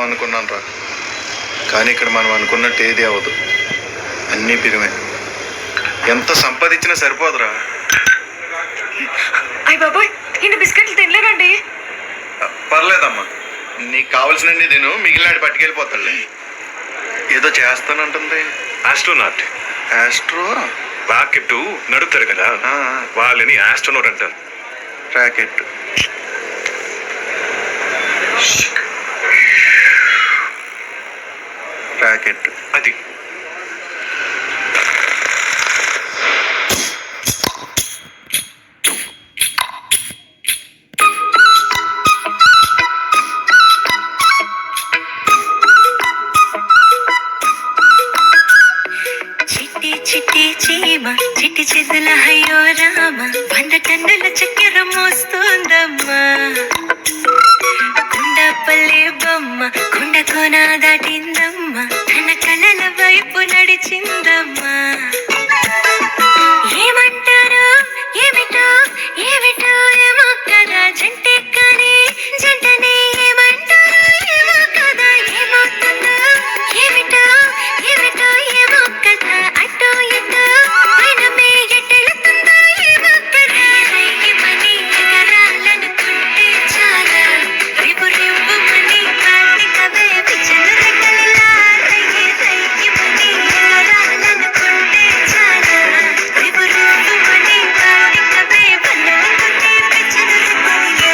అనుకున్నాను రా, కానీ ఇక్కడ మనం అనుకున్నట్టు ఏది అవ్వదు. అన్నీ పిరిమే. ఎంత సంపాదించినా సరిపోదురా. అయ్య బాబోయ్, ఇంటి బిస్కెట్లు తినలేదండి. పర్లేదమ్మా, నీకు కావలసినండి తిను, మిగిలినాడు పట్టుకెళ్ళిపోతాడులే. ఏదో చేస్తానంటుంది. ఆస్ట్రోనాట్. ఆస్ట్రో రాకెట్ నడుపుతారు కదా, వాళ్ళని ఆస్ట్రోనాట్ అంటారు. రాకెట్. రాకెట్ అది. చిట్టి చీమ చిట్టి చేతుల అయ్యో రామ, 100 టన్నుల చక్కెర మోస్తోందమ్మా. కుండపల్లి బొమ్మ కుండ కోన దాటిందమ్మా, తన కలల వైపు నడిచిందమ్మా. ఏమంటారు ఏమిటో ఏమిటో ఏమో కదా, జంటే కానీ జంటనే ఏమంటారు ఏమో కదా. ఏమవుతుందో ఏమిటో ఏమిటో ఏమో కదా, అటో ఇటో పైనమే ఎట్టెళుతుందో ఏమో కదా. రైమని ఎగరాలనుకుంటే చాలా, రేపు రేపుమని కార్తీకవే పిచ్చలు రెక్కలిలా. రైమని ఎగరాలనుకుంటే చాలా, రేపు రేపుమని కార్తీకవే పల్లెకుంటే పిచ్చలు రెక్కలిలా.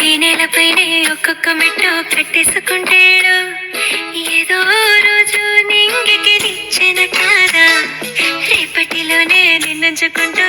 ఈ నేలపైనే ఒక్కొక్క మెట్టు కట్టేసుకుంటాడు, ఏదో రోజు నింగికి నిచ్చెన కాదా. రేపటిలోనే నిన్నుంచుకుంటూ